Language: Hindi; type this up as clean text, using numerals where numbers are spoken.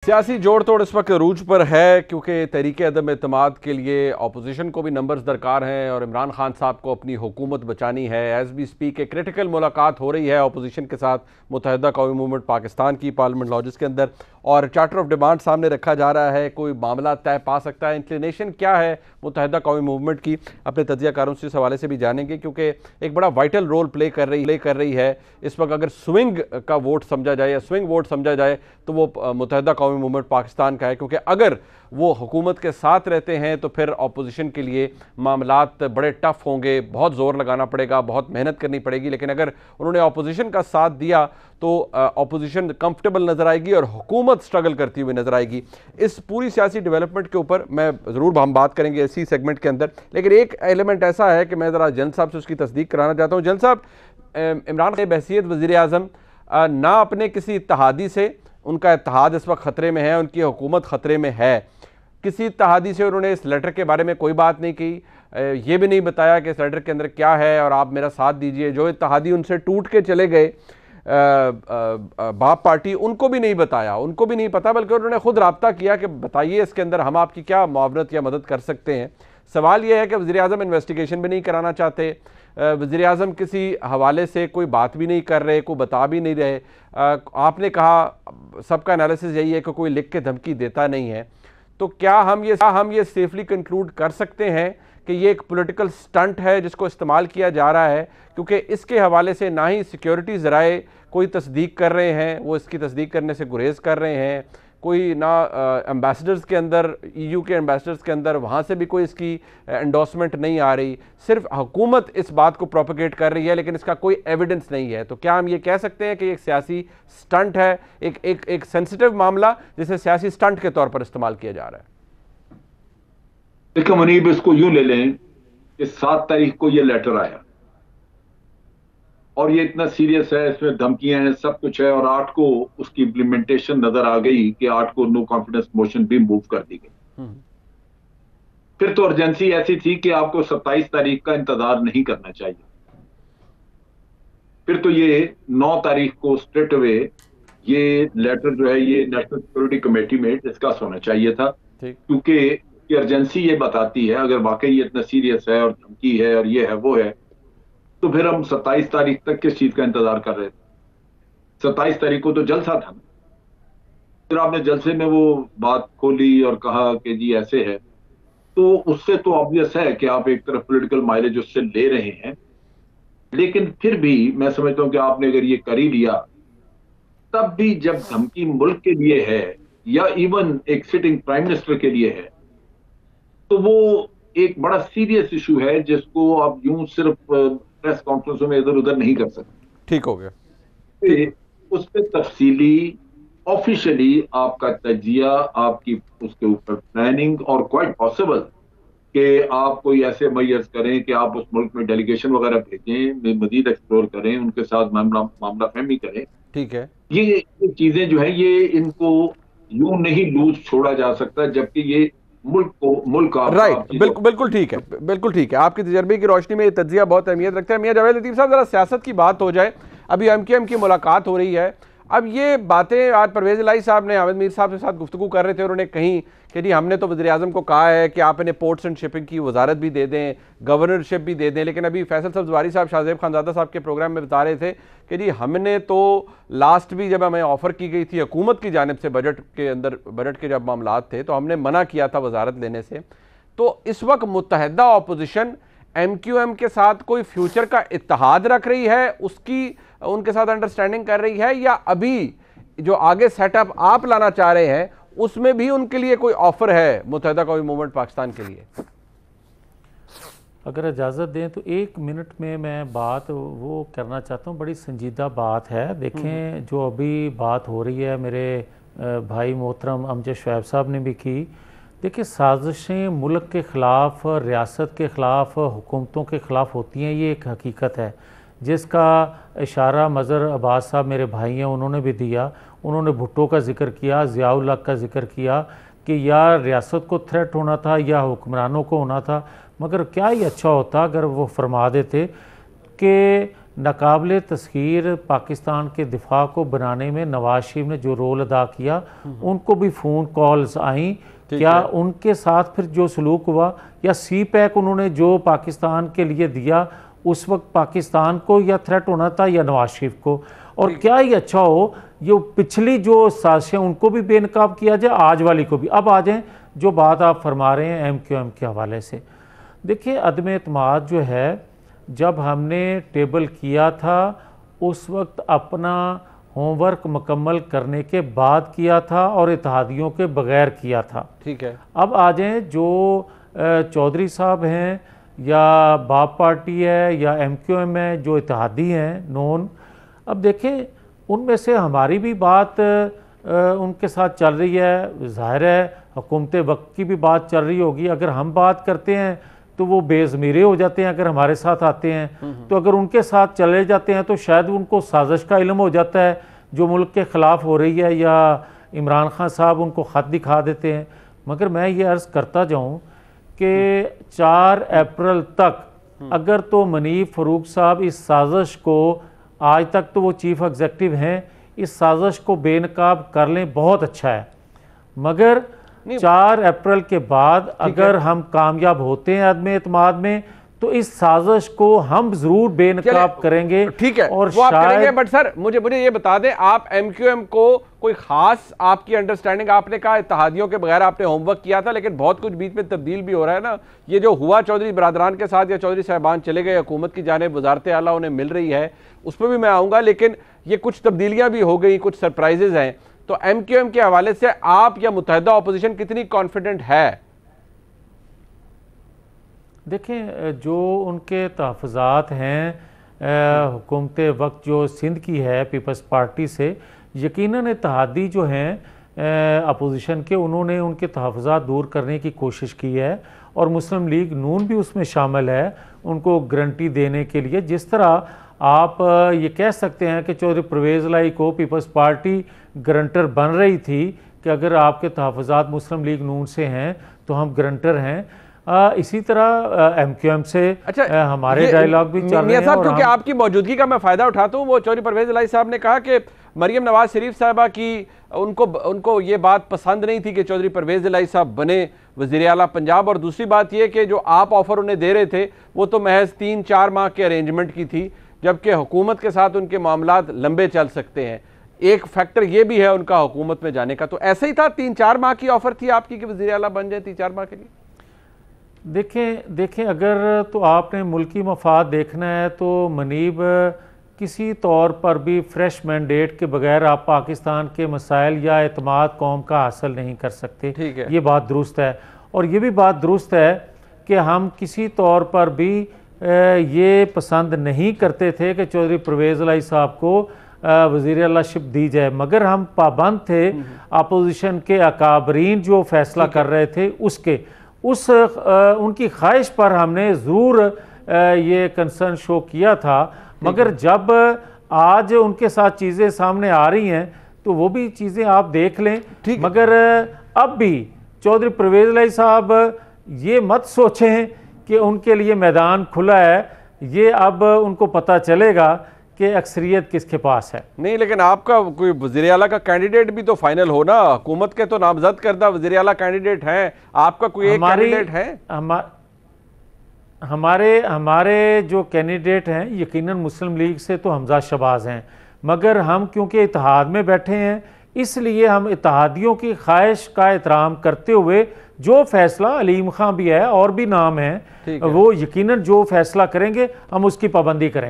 सियासी जोड़ तोड़ इस वक्त रूज पर है क्योंकि तहरीक अदम एतमाद के लिए अपोजिशन को भी नंबर्स दरकार हैं और इमरान खान साहब को अपनी हुकूमत बचानी है। एज बी स्पीक एक क्रिटिकल मुलाकात हो रही है अपोजिशन के साथ मुत्तहिदा कौमी मूवमेंट पाकिस्तान की पार्लियामेंट लॉजेस के अंदर और चार्टर ऑफ डिमांड सामने रखा जा रहा है। कोई मामला तय पा सकता है? इंक्लिनेशन क्या है मुत्तहिदा कौमी मूवमेंट की? अपने तजियाकारों से इस हवाले से भी जानेंगे क्योंकि एक बड़ा वाइटल रोल प्ले कर रही है इस वक्त। अगर स्विंग का वोट समझा जाए या स्विंग वोट समझा जाए तो वो मुत्तहिदा कौमी मूवमेंट पाकिस्तान का है, क्योंकि अगर वो हुकूमत के साथ रहते हैं तो फिर अपोजिशन के लिए मामलात बड़े टफ होंगे, बहुत ज़ोर लगाना पड़ेगा, बहुत मेहनत करनी पड़ेगी। लेकिन अगर उन्होंने अपोजिशन का साथ दिया तो अपोजिशन कंफर्टेबल नज़र आएगी और हुकूमत स्ट्रगल करती हुई नज़र आएगी। इस पूरी सियासी डेवलपमेंट के ऊपर मैं ज़रूर हम बात करेंगे इसी सेगमेंट के अंदर, लेकिन एक एलिमेंट ऐसा है कि मैं ज़रा जन साहब से उसकी तस्दीक कराना चाहता हूँ। जन साहब, इमरान खान बहसीत वज़ीर आज़म ना अपने किसी इत्तेहादी से, उनका इत्तेहाद इस वक्त ख़तरे में है, उनकी हुकूमत ख़तरे में है, किसी इत्तेहादी से उन्होंने इस लेटर के बारे में कोई बात नहीं की, ये भी नहीं बताया कि इस लेटर के अंदर क्या है और आप मेरा साथ दीजिए। जो इत्तेहादी उनसे टूट के चले गए बाप पार्टी, उनको भी नहीं बताया, उनको भी नहीं पता, बल्कि उन्होंने खुद राब्ता किया कि बताइए इसके अंदर हम आपकी क्या मुआवनत या मदद कर सकते हैं। सवाल यह है कि वज़ीर आज़म इन्वेस्टिगेशन भी नहीं कराना चाहते, वज़ीर आज़म किसी हवाले से कोई बात भी नहीं कर रहे, कोई बता भी नहीं रहे। आपने कहा सबका एनालिसिस यही है कि कोई लिख के धमकी देता नहीं है, तो क्या हम ये सेफली कंक्लूड कर सकते हैं कि ये एक पॉलिटिकल स्टंट है जिसको इस्तेमाल किया जा रहा है? क्योंकि इसके हवाले से ना ही सिक्योरिटी ज़राए कोई तस्दीक कर रहे हैं, वो इसकी तस्दीक करने से गुरेज कर रहे हैं, कोई ना एम्बेसडर्स के अंदर, EU के एम्बेसडर्स के अंदर वहाँ से भी कोई इसकी एंडोर्समेंट नहीं आ रही। सिर्फ हुकूमत इस बात को प्रोपेगेट कर रही है लेकिन इसका कोई एविडेंस नहीं है। तो क्या हम ये कह सकते हैं कि एक सियासी स्टंट है, एक सेंसिटिव मामला जिसे सियासी स्टंट के तौर पर इस्तेमाल किया जा रहा है? देखिए मुनीब, इसको यूं ले लें कि 7 तारीख को ये लेटर आया और ये इतना सीरियस है, इसमें धमकियां हैं, सब कुछ है, और 8 को उसकी इम्प्लीमेंटेशन नजर आ गई कि 8 को नो कॉन्फिडेंस मोशन भी मूव कर दी गई। फिर तो अर्जेंसी ऐसी थी कि आपको 27 तारीख का इंतजार नहीं करना चाहिए। फिर तो ये 9 तारीख को स्ट्रेट अवे ये लेटर जो है ये नेशनल सिक्योरिटी कमेटी में डिस्कस होना चाहिए था, क्योंकि अर्जेंसी ये बताती है अगर वाकई ये इतना सीरियस है और धमकी है और ये है वो है, तो फिर हम 27 तारीख तक किस चीज का इंतजार कर रहे थे? 27 तारीख को तो जलसा था ना। फिर आपने जलसे में वो बात खोली और कहा कि जी ऐसे है, तो उससे तो ऑब्वियस है कि आप एक तरफ पॉलिटिकल माइलेज उससे ले रहे हैं। लेकिन फिर भी मैं समझता हूं कि आपने अगर ये कर ही लिया, तब भी जब धमकी मुल्क के लिए है या इवन एक सिटिंग प्राइम मिनिस्टर के लिए है, तो वो एक बड़ा सीरियस इशू है जिसको आप यूं सिर्फ प्रेस कॉन्फ्रेंसों में इधर उधर नहीं कर सकते। ठीक हो गया। उस पर तफसीली ऑफिशियली आपका तजिया, आपकी उसके ऊपर प्लानिंग, और क्वाइट पॉसिबल कि आप कोई ऐसे मैयर्स करें कि आप उस मुल्क में डेलीगेशन वगैरह भेजें, मजीद एक्सप्लोर करें, उनके साथ मामला फहमी करें। ठीक है, ये चीजें जो है ये इनको यूं नहीं लूज छोड़ा जा सकता, जबकि ये मुल्क राइट, बिल्कुल बिल्कुल ठीक है, बिल्कुल ठीक है। आपकी तजर्बे की रोशनी में ये तजिया बहुत अहमियत रखता है। मियां जावेद लतीफ़ साहब, जरा सियासत की बात हो जाए। अभी MKM की मुलाकात हो रही है। अब ये बातें आज परवेज़ इलाही साहब ने हामिद मीर साहब के साथ गुफ्तगू कर रहे थे, उन्होंने कहीं कि जी हमने तो वज़ीर आज़म को कहा है कि आप इन्हें पोर्ट्स एंड शिपिंग की वजारत भी दे दें, गवर्नरशिप भी दे दें। लेकिन अभी फैसल सब्ज़वारी साहब शाहज़ेब खानज़ादा साहब के प्रोग्राम में बता रहे थे कि जी हमने तो लास्ट भी जब हमें ऑफ़र की गई थी हुकूमत की जानिब से बजट के अंदर, बजट के जब मामलात थे तो हमने मना किया था वजारत लेने से। तो इस वक्त मुत्तहिदा अपोजिशन MQM के साथ कोई फ्यूचर का इत्तेहाद रख रही है, उसकी उनके साथ अंडरस्टैंडिंग कर रही है, या अभी जो आगे सेटअप आप लाना चाह रहे हैं उसमें भी उनके लिए कोई ऑफर है मुत्तहिदा कौमी मूवमेंट पाकिस्तान के लिए? अगर इजाज़त दें तो 1 मिनट में मैं बात वो करना चाहता हूँ। बड़ी संजीदा बात है। देखें, जो अभी बात हो रही है, मेरे भाई मोहतरम अमजद शुएब साहब ने भी की। देखिए, साजिशें मुल्क के ख़िलाफ़, रियासत के ख़िलाफ़, हुकूमतों के ख़िलाफ़ होती हैं, ये एक हकीकत है जिसका इशारा मज़हर अब्बास साहब मेरे भाई हैं उन्होंने भी दिया। उन्होंने भुट्टो का जिक्र किया, ज़ियाउल हक का जिक्र किया कि या रियासत को थ्रेट होना था या हुक्मरानों को होना था। मगर क्या ही अच्छा होता अगर वो फरमा देते कि नाकाबिल तस्खीर पाकिस्तान के दिफा को बनाने में नवाज शरीफ ने जो रोल अदा किया, उनको भी फ़ोन कॉल्स आई, क्या उनके साथ फिर जो सलूक हुआ या सी पैक उन्होंने जो पाकिस्तान के लिए दिया उस वक्त पाकिस्तान को या थ्रेट होना था या नवाज शरीफ को, और क्या ही अच्छा हो ये पिछली जो साजिशें उनको भी बेनकाब किया जाए, आज वाली को भी। अब आ जाएं जो बात आप फरमा रहे हैं MQM के हवाले से। देखिए अदम एतमाद जो है, जब हमने टेबल किया था उस वक्त अपना होमवर्क मुकम्मल करने के बाद किया था और इत्तेहादियों के बगैर किया था। ठीक है, अब आ जाएं जो चौधरी साहब हैं या बाप पार्टी है या MQM है, जो इत्तेहादी हैं नॉन, अब देखें उनमें से हमारी भी बात उनके साथ चल रही है, जाहिर है हुकूमत वक्त की भी बात चल रही होगी। अगर हम बात करते हैं तो वो बेज़मीरे हो जाते हैं, अगर हमारे साथ आते हैं तो अगर उनके साथ चले जाते हैं तो शायद उनको साजिश का इल्म हो जाता है जो मुल्क के ख़िलाफ़ हो रही है, या इमरान खान साहब उनको ख़त दिखा देते हैं। मगर मैं ये अर्ज़ करता जाऊँ कि 4 अप्रैल तक अगर तो मुनीफ फ़रूक साहब इस साजिश को, आज तक तो वो चीफ़ एग्जेक्टिव हैं, इस साजिश को बेनकाब कर लें बहुत अच्छा है, मगर 4 अप्रैल के बाद अगर हम कामयाब होते हैं अदम एतमाद में तो इस साजिश को हम जरूर बेनकाब करेंगे। ठीक है, और वो आप करेंगे, बट सर मुझे ये बता दें, आप MQM को कोई खास आपकी अंडरस्टैंडिंग, आपने कहा इत्तेहादियों के बगैर आपने होमवर्क किया था, लेकिन बहुत कुछ बीच में तब्दील भी हो रहा है ना। ये जो हुआ चौधरी बरादरान के साथ या चौधरी साहबान चले गए, हुकूमत की जानिब वजारत आला उन्हें मिल रही है, उस पर भी मैं आऊँगा, लेकिन ये कुछ तब्दीलियाँ भी हो गई, कुछ सरप्राइजेज हैं। तो MQM के हवाले से आप या मुत्तहिदा अपोजिशन कितनी कॉन्फिडेंट है? देखें जो उनके तहफ़्फ़ुज़ात हैं हुकूमत वक्त जो सिंध की है पीपल्स पार्टी से, यकीनन इत्तेहादी जो हैं अपोजिशन के, उन्होंने उनके तहफ़्फ़ुज़ात दूर करने की कोशिश की है और मुस्लिम लीग नून भी उसमें शामिल है उनको गारंटी देने के लिए। जिस तरह आप ये कह सकते हैं कि चौधरी परवेज़ लाई को पीपल्स पार्टी गारंटर बन रही थी कि अगर आपके तहफ़्फ़ुज़ात मुस्लिम लीग नून से हैं तो हम गारंटर हैं, इसी तरह MQM से अच्छा, हमारे डायलॉग भी चल रहे हैं। साहब, क्योंकि आपकी मौजूदगी का मैं फ़ायदा उठाता हूँ, वो चौधरी परवेज़ लाई साहब ने कहा कि मरियम नवाज शरीफ साहबा की उनको ये बात पसंद नहीं थी कि चौधरी परवेज़ लाई साहब बने वज़ीर आला पंजाब, और दूसरी बात ये कि जो आप ऑफ़र उन्हें दे रहे थे वो तो महज 3-4 माह के अरेंजमेंट की थी, जबकि हुकूमत के साथ उनके मामलात लंबे चल सकते हैं। एक फैक्टर ये भी है उनका हुकूमत में जाने का, तो ऐसे ही था 3-4 माह की ऑफ़र थी आपकी कि वज़ीर आला बन जाए 3-4 माह के लिए? देखें अगर तो आपने मुल्की मफाद देखना है तो मनीब किसी तौर पर भी फ्रेश मैंडेट के बगैर आप पाकिस्तान के मसाइल या एतमाद कौम का हासिल नहीं कर सकते। ठीक है, ये बात दुरुस्त है, और ये भी बात दुरुस्त है कि हम किसी तौर पर भी ये पसंद नहीं करते थे कि चौधरी परवेज़ लाई साहब को वज़ीर आलाशिप दी जाए, मगर हम पाबंद थे अपोजिशन के अकाबरीन जो फैसला कर रहे थे उसके, उनकी ख्वाहिश पर हमने ज़रूर ये कंसर्न शो किया था। मगर जब आज उनके साथ चीज़ें सामने आ रही हैं तो वो भी चीज़ें आप देख लें। मगर अब भी चौधरी परवेज़ लाई साहब ये मत सोचें कि उनके लिए मैदान खुला है, ये अब उनको पता चलेगा कि अक्सरियत किसके पास है। नहीं, लेकिन आपका कोई वज़ीर आला का कैंडिडेट भी तो फाइनल हो ना, हुकूमत के तो नामजद करदा वज़ीर आला कैंडिडेट हैं, आपका कोई एक कैंडिडेट है? हमारे जो कैंडिडेट हैं यकीनन मुस्लिम लीग से तो हमजा शहबाज हैं, मगर हम क्योंकि इत्तेहाद में बैठे हैं इसलिए हम इत्तेहादियों की ख्वाहिश का एहतराम करते हुए जो फैसला, अलीम खां भी है और भी नाम है, वो यकीनन जो फैसला करेंगे हम उसकी पाबंदी करेंगे।